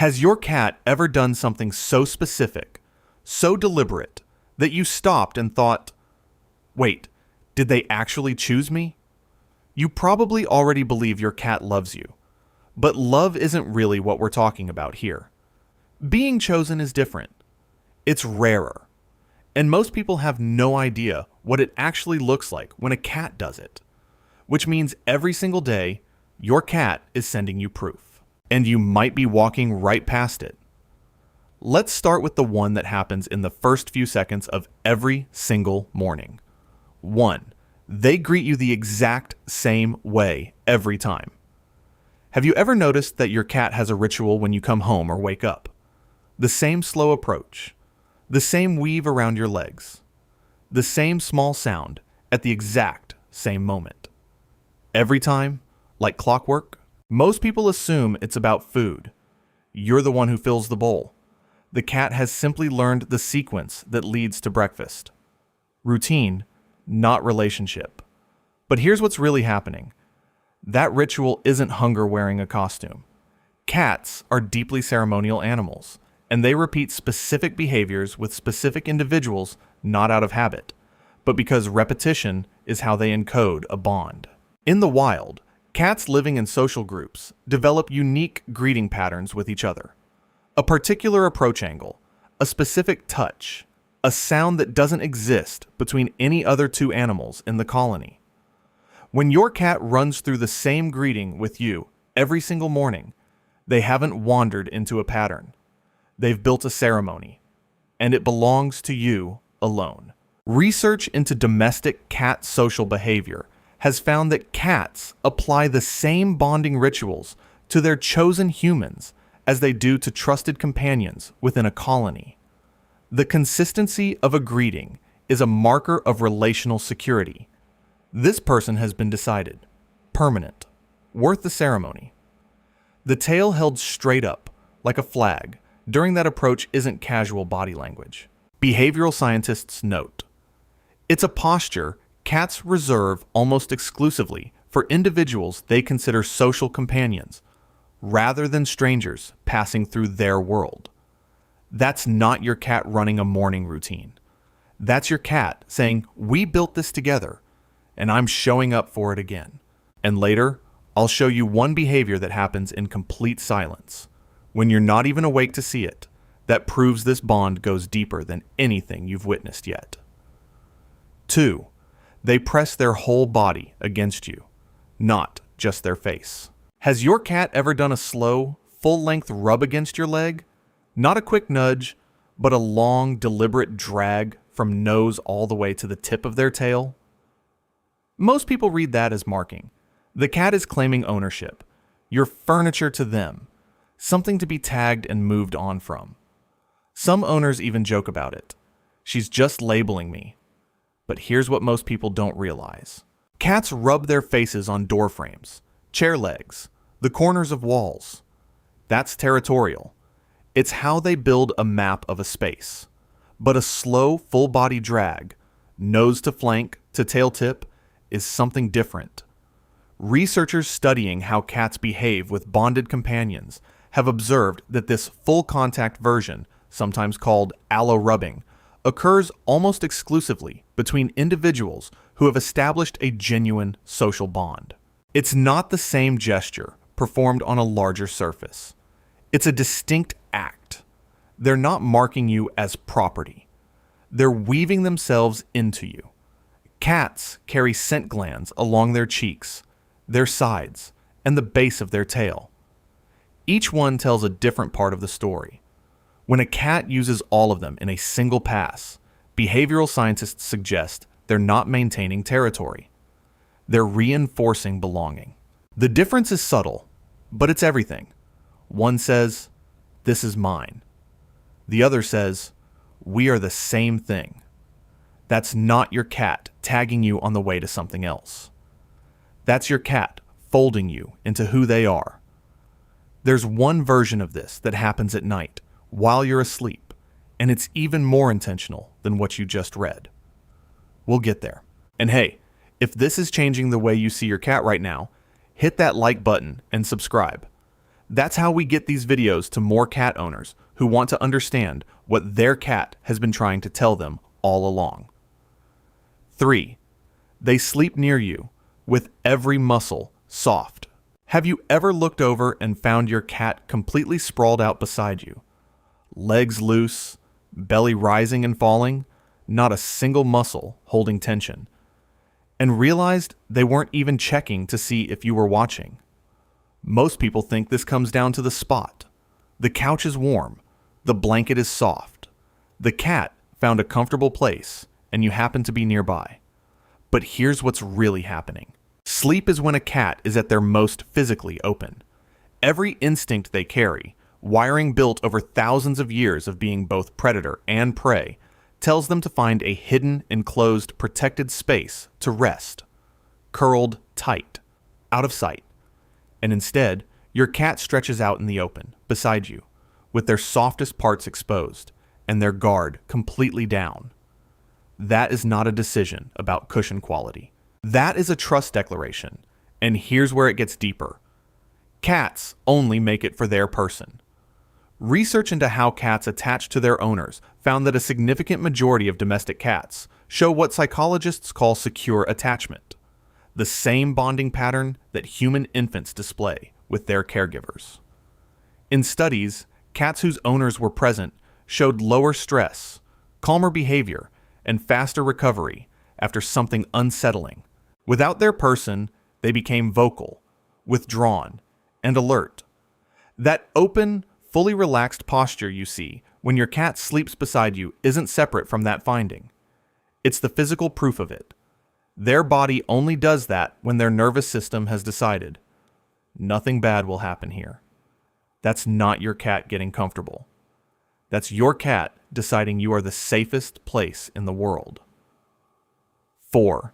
Has your cat ever done something so specific, so deliberate, that you stopped and thought, wait, did they actually choose me? You probably already believe your cat loves you, but love isn't really what we're talking about here. Being chosen is different. It's rarer. And most people have no idea what it actually looks like when a cat does it, which means every single day, your cat is sending you proof, and you might be walking right past it. Let's start with the one that happens in the first few seconds of every single morning. 1. They greet you the exact same way every time. Have you ever noticed that your cat has a ritual when you come home or wake up? The same slow approach, the same weave around your legs, the same small sound at the exact same moment. Every time, like clockwork. Most people assume it's about food. You're the one who fills the bowl. The cat has simply learned the sequence that leads to breakfast. Routine, not relationship. But here's what's really happening. That ritual isn't hunger wearing a costume. Cats are deeply ceremonial animals, and they repeat specific behaviors with specific individuals not out of habit, but because repetition is how they encode a bond. In the wild, cats living in social groups develop unique greeting patterns with each other. A particular approach angle, a specific touch, a sound that doesn't exist between any other two animals in the colony. When your cat runs through the same greeting with you every single morning, they haven't wandered into a pattern. They've built a ceremony, and it belongs to you alone. Research into domestic cat social behavior has found that cats apply the same bonding rituals to their chosen humans as they do to trusted companions within a colony. The consistency of a greeting is a marker of relational security. This person has been decided, permanent, worth the ceremony. The tail held straight up, like a flag, during that approach isn't casual body language. Behavioral scientists note, it's a posture cats reserve almost exclusively for individuals they consider social companions, rather than strangers passing through their world. That's not your cat running a morning routine. That's your cat saying, we built this together, and I'm showing up for it again. And later, I'll show you one behavior that happens in complete silence, when you're not even awake to see it, that proves this bond goes deeper than anything you've witnessed yet. 2. They press their whole body against you, not just their face. Has your cat ever done a slow, full-length rub against your leg? Not a quick nudge, but a long, deliberate drag from nose all the way to the tip of their tail? Most people read that as marking. The cat is claiming ownership. You're furniture to them, something to be tagged and moved on from. Some owners even joke about it. She's just labeling me. But here's what most people don't realize. Cats rub their faces on door frames, chair legs, the corners of walls. That's territorial. It's how they build a map of a space. But a slow, full-body drag, nose to flank to tail tip, is something different. Researchers studying how cats behave with bonded companions have observed that this full-contact version, sometimes called allo-rubbing, occurs almost exclusively between individuals who have established a genuine social bond. It's not the same gesture performed on a larger surface. It's a distinct act. They're not marking you as property. They're weaving themselves into you. Cats carry scent glands along their cheeks, their sides, and the base of their tail. Each one tells a different part of the story. When a cat uses all of them in a single pass, behavioral scientists suggest they're not maintaining territory. They're reinforcing belonging. The difference is subtle, but it's everything. One says, "This is mine." The other says, "We are the same thing." That's not your cat tagging you on the way to something else. That's your cat folding you into who they are. There's one version of this that happens at night, while you're asleep, and it's even more intentional than what you just read. We'll get there. And hey, if this is changing the way you see your cat right now, hit that like button and subscribe. That's how we get these videos to more cat owners who want to understand what their cat has been trying to tell them all along. 3. They sleep near you, with every muscle soft. Have you ever looked over and found your cat completely sprawled out beside you? Legs loose, belly rising and falling, not a single muscle holding tension. And realized they weren't even checking to see if you were watching. Most people think this comes down to the spot. The couch is warm, the blanket is soft. The cat found a comfortable place, and you happen to be nearby. But here's what's really happening. Sleep is when a cat is at their most physically open. Every instinct they carry, wiring built over thousands of years of being both predator and prey, tells them to find a hidden, enclosed, protected space to rest, curled tight, out of sight. And instead, your cat stretches out in the open, beside you, with their softest parts exposed, and their guard completely down. That is not a decision about cushion quality. That is a trust declaration, and here's where it gets deeper. Cats only make it for their person. Research into how cats attach to their owners found that a significant majority of domestic cats show what psychologists call secure attachment, the same bonding pattern that human infants display with their caregivers. In studies, cats whose owners were present showed lower stress, calmer behavior, and faster recovery after something unsettling. Without their person, they became vocal, withdrawn, and alert. That open, fully relaxed posture you see when your cat sleeps beside you isn't separate from that finding. It's the physical proof of it. Their body only does that when their nervous system has decided, nothing bad will happen here. That's not your cat getting comfortable. That's your cat deciding you are the safest place in the world. 4.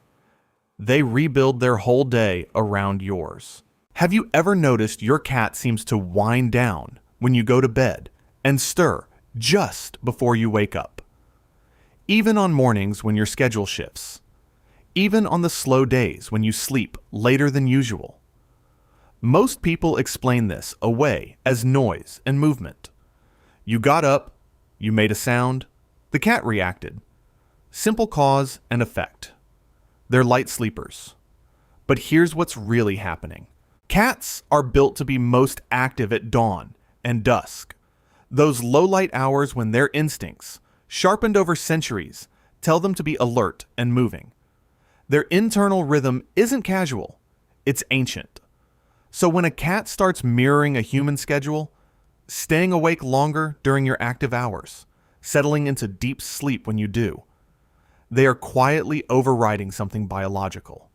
They rebuild their whole day around yours. Have you ever noticed your cat seems to wind down when you go to bed and stir just before you wake up? Even on mornings when your schedule shifts. Even on the slow days when you sleep later than usual. Most people explain this away as noise and movement. You got up, you made a sound, the cat reacted. Simple cause and effect. They're light sleepers. But here's what's really happening. Cats are built to be most active at dawn and dusk. Those low-light hours when their instincts, sharpened over centuries, tell them to be alert and moving. Their internal rhythm isn't casual, it's ancient. So when a cat starts mirroring a human schedule, staying awake longer during your active hours, settling into deep sleep when you do, they are quietly overriding something biological.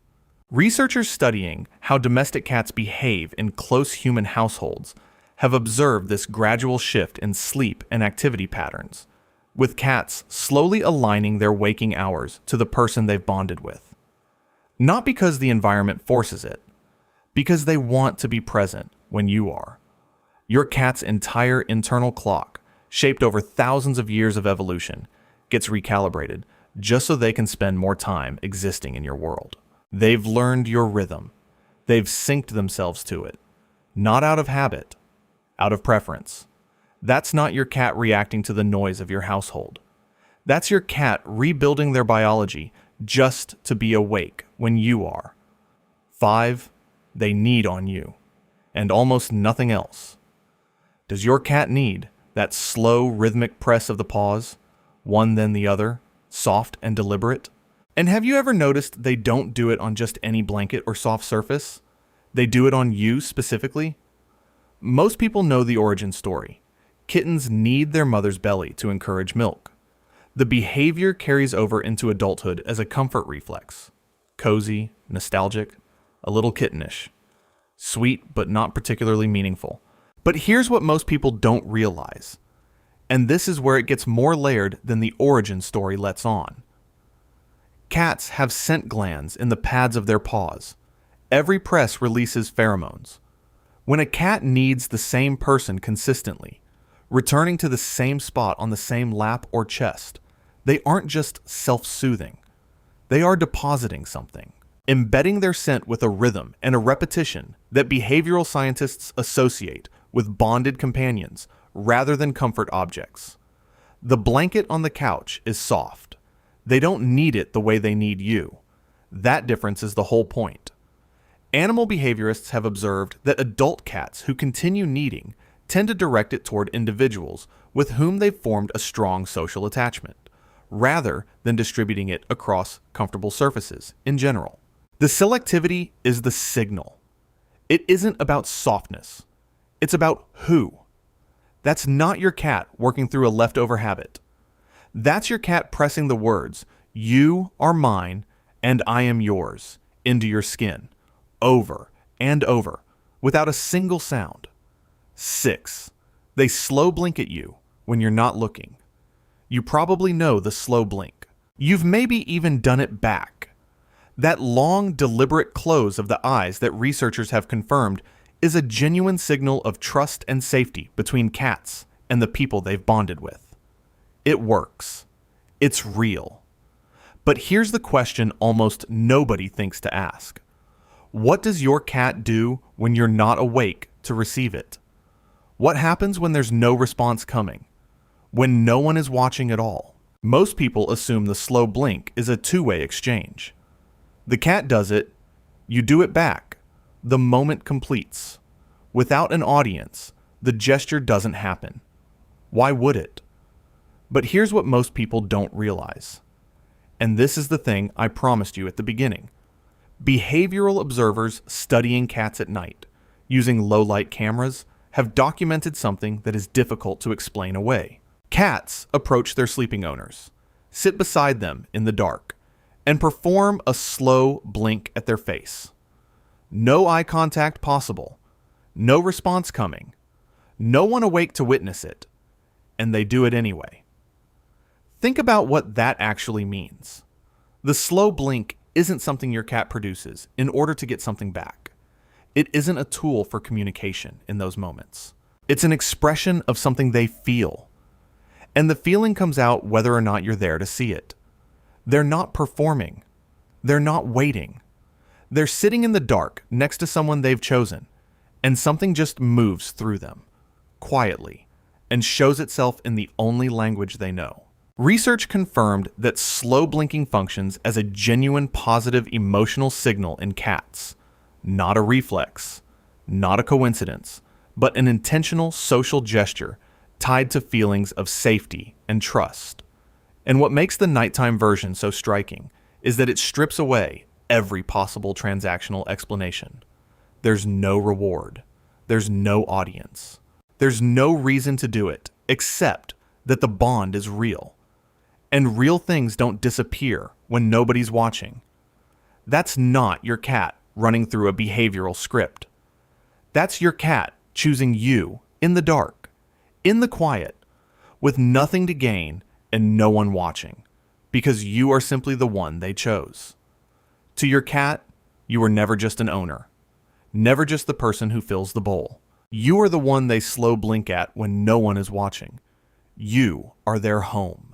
Researchers studying how domestic cats behave in close human households have observed this gradual shift in sleep and activity patterns, with cats slowly aligning their waking hours to the person they've bonded with. Not because the environment forces it, because they want to be present when you are. Your cat's entire internal clock, shaped over thousands of years of evolution, gets recalibrated just so they can spend more time existing in your world. They've learned your rhythm. They've synced themselves to it. Not out of habit, out of preference. That's not your cat reacting to the noise of your household. That's your cat rebuilding their biology just to be awake when you are. 5. They need on you, and almost nothing else. Does your cat need that slow, rhythmic press of the paws, one then the other, soft and deliberate? And have you ever noticed they don't do it on just any blanket or soft surface? They do it on you specifically? Most people know the origin story. Kittens need their mother's belly to encourage milk. The behavior carries over into adulthood as a comfort reflex. Cozy, nostalgic, a little kittenish. Sweet, but not particularly meaningful. But here's what most people don't realize. And this is where it gets more layered than the origin story lets on. Cats have scent glands in the pads of their paws. Every press releases pheromones. When a cat needs the same person consistently, returning to the same spot on the same lap or chest, they aren't just self-soothing. They are depositing something, embedding their scent with a rhythm and a repetition that behavioral scientists associate with bonded companions rather than comfort objects. The blanket on the couch is soft. They don't need it the way they need you. That difference is the whole point. Animal behaviorists have observed that adult cats who continue needing tend to direct it toward individuals with whom they've formed a strong social attachment, rather than distributing it across comfortable surfaces in general. The selectivity is the signal. It isn't about softness. It's about who. That's not your cat working through a leftover habit. That's your cat pressing the words, "You are mine and I am yours," into your skin, over and over, without a single sound. 6. They slow blink at you when you're not looking. You probably know the slow blink. You've maybe even done it back. That long, deliberate close of the eyes that researchers have confirmed is a genuine signal of trust and safety between cats and the people they've bonded with. It works. It's real. But here's the question almost nobody thinks to ask. What does your cat do when you're not awake to receive it? What happens when there's no response coming? When no one is watching at all? Most people assume the slow blink is a two-way exchange. The cat does it, you do it back. The moment completes. Without an audience, the gesture doesn't happen. Why would it? But here's what most people don't realize. And this is the thing I promised you at the beginning. Behavioral observers studying cats at night, using low-light cameras, have documented something that is difficult to explain away. Cats approach their sleeping owners, sit beside them in the dark, and perform a slow blink at their face. No eye contact possible, no response coming, no one awake to witness it, and they do it anyway. Think about what that actually means. The slow blink isn't something your cat produces in order to get something back. It isn't a tool for communication in those moments. It's an expression of something they feel. And the feeling comes out whether or not you're there to see it. They're not performing. They're not waiting. They're sitting in the dark next to someone they've chosen, and something just moves through them, quietly, and shows itself in the only language they know. Research confirmed that slow blinking functions as a genuine positive emotional signal in cats, not a reflex, not a coincidence, but an intentional social gesture tied to feelings of safety and trust. And what makes the nighttime version so striking is that it strips away every possible transactional explanation. There's no reward. There's no audience. There's no reason to do it except that the bond is real. And real things don't disappear when nobody's watching. That's not your cat running through a behavioral script. That's your cat choosing you in the dark, in the quiet, with nothing to gain and no one watching, because you are simply the one they chose. To your cat, you were never just an owner, never just the person who fills the bowl. You are the one they slow blink at when no one is watching. You are their home.